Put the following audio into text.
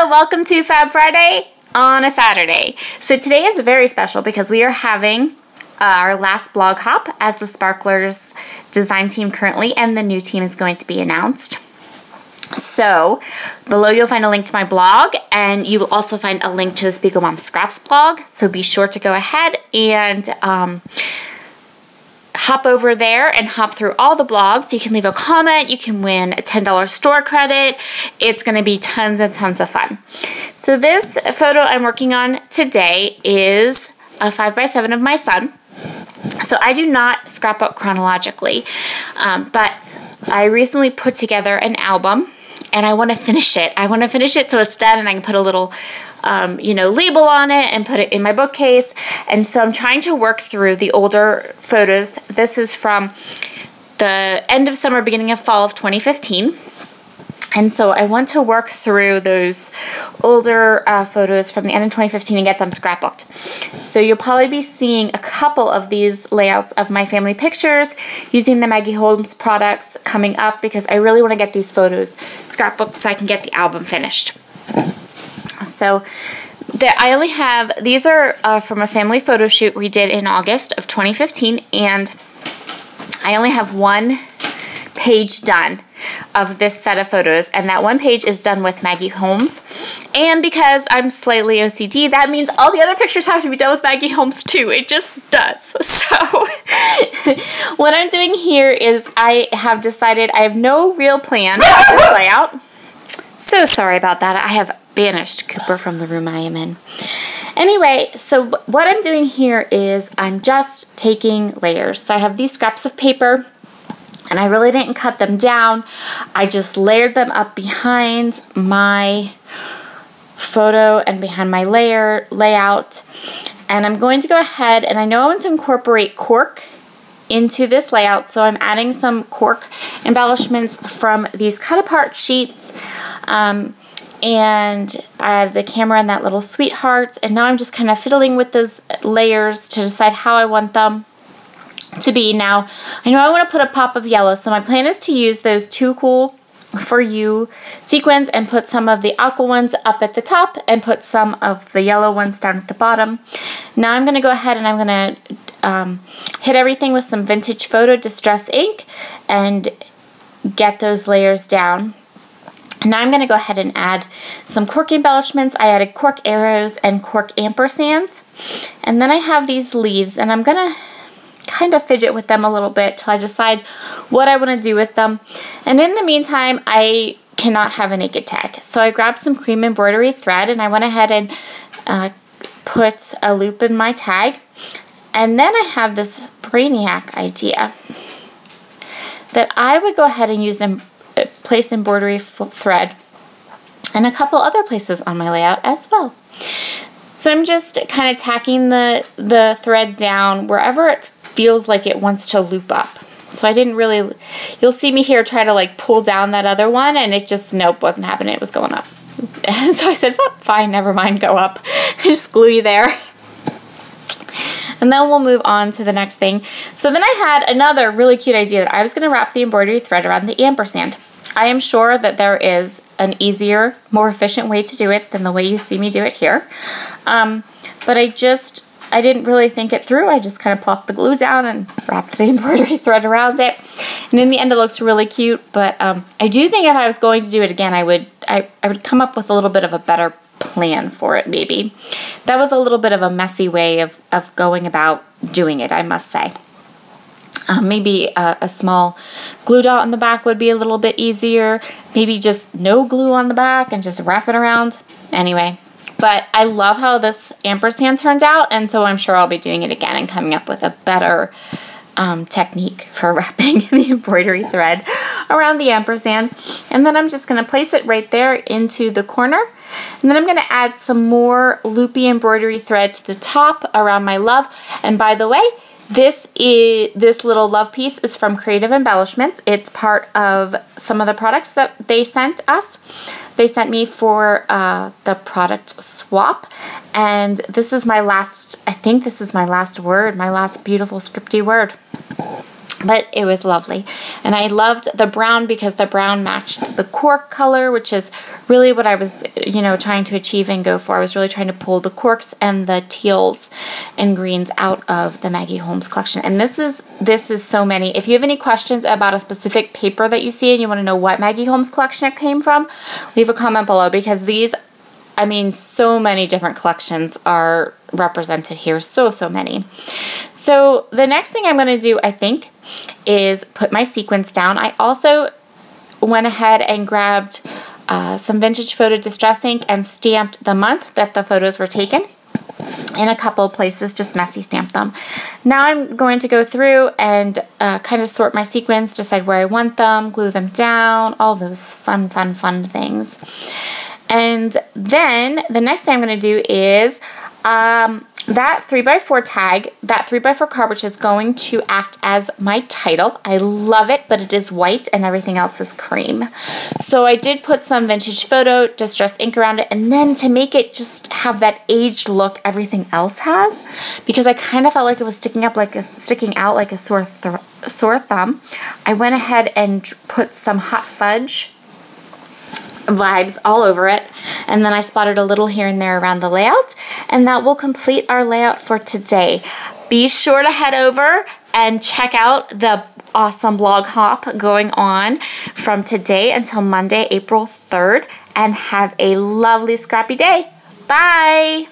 Hello, welcome to Fab Friday on a Saturday. So today is very special because we are having our last blog hop as the Sparklers design team currently, and the new team is going to be announced. So below you'll find a link to my blog, and you will also find a link to the Speak Mom Scraps blog. So be sure to go ahead and hop over there and hop through all the blogs. You can leave a comment. You can win a $10 store credit. It's going to be tons and tons of fun. So this photo I'm working on today is a 5x7 of my son. So I do not scrapbook chronologically, but I recently put together an album and I want to finish it. I want to finish it so it's done and I can put a little label on it and put it in my bookcase. And so I'm trying to work through the older photos. This is from the end of summer, beginning of fall of 2015. And so I want to work through those older photos from the end of 2015 and get them scrapbooked. So you'll probably be seeing a couple of these layouts of my family pictures using the Maggie Holmes products coming up because I really want to get these photos scrapbooked so I can get the album finished. So I only have, these are from a family photo shoot we did in August of 2015, and I only have one page done of this set of photos, and that one page is done with Maggie Holmes. And because I'm slightly OCD, that means all the other pictures have to be done with Maggie Holmes too. It just does. So what I'm doing here is I have decided I have no real plan for this layout. So sorry about that. I have banished Cooper from the room I am in. Anyway, so what I'm doing here is I'm just taking layers. So I have these scraps of paper, and I really didn't cut them down. I just layered them up behind my photo and behind my layout. And I'm going to go ahead, and I know I want to incorporate cork into this layout, so I'm adding some cork embellishments from these cut apart sheets. And I have the camera and that little sweetheart, and now I'm just kind of fiddling with those layers to decide how I want them to be. Now, I know I want to put a pop of yellow, so my plan is to use those Too Cool For You sequins and put some of the aqua ones up at the top and put some of the yellow ones down at the bottom. Now I'm going to go ahead and I'm going to hit everything with some vintage photo distress ink and get those layers down. Now I'm going to go ahead and add some cork embellishments. I added cork arrows and cork ampersands. And then I have these leaves, and I'm going to kind of fidget with them a little bit till I decide what I want to do with them. And in the meantime, I cannot have a naked tag. So I grabbed some cream embroidery thread, and I went ahead and put a loop in my tag. And then I have this brainiac idea that I would go ahead and use place embroidery thread and a couple other places on my layout as well. So I'm just kind of tacking the thread down wherever it feels like it wants to loop up. So I didn't really, you'll see me here try to like pull down that other one, and it just, nope, wasn't happening. It was going up. And so I said, well, fine, never mind, go up. Just glue you there. And then we'll move on to the next thing. So then I had another really cute idea that I was going to wrap the embroidery thread around the ampersand. I am sure that there is an easier, more efficient way to do it than the way you see me do it here. But I didn't really think it through. I just kind of plopped the glue down and wrapped the embroidery thread around it. And in the end, it looks really cute. But I do think if I was going to do it again, I would come up with a little bit of a better plan for it, maybe. That was a little bit of a messy way of going about doing it, I must say. Maybe a small glue dot on the back would be a little bit easier. Maybe just no glue on the back and just wrap it around. Anyway, but I love how this ampersand turned out, and so I'm sure I'll be doing it again and coming up with a better technique for wrapping the embroidery thread around the ampersand. And then I'm just going to place it right there into the corner. And then I'm going to add some more loopy embroidery thread to the top around my love. And by the way, this little love piece is from Creative Embellishments. It's part of some of the products that they sent us. They sent me for the product swap, and this is my last, I think this is my last word, my last beautiful scripty word. But it was lovely. And I loved the brown because the brown matched the cork color, which is really what I was you know, trying to achieve and go for. I was really trying to pull the corks and the teals and greens out of the Maggie Holmes collection. And this is so many. If you have any questions about a specific paper that you see and you want to know what Maggie Holmes collection it came from, leave a comment below, because these, I mean, so many different collections are represented here. So many. So the next thing I'm going to do, I think, is put my sequins down. I also went ahead and grabbed some vintage photo distress ink and stamped the month that the photos were taken. In a couple of places, just messy stamped them. Now I'm going to go through and kind of sort my sequins, decide where I want them, glue them down, all those fun things. And then the next thing I'm going to do is that 3x4 tag, that 3x4 card, which is going to act as my title. I love it, but it is white and everything else is cream. So I did put some vintage photo distress ink around it, and then to make it just have that aged look everything else has, because I kind of felt like it was sticking out like a sore thumb, I went ahead and put some hot fudge vibes all over it, and then I spotted a little here and there around the layout, and that will complete our layout for today. Be sure to head over and check out the awesome blog hop going on from today until Monday, April 3rd, and have a lovely scrappy day. Bye!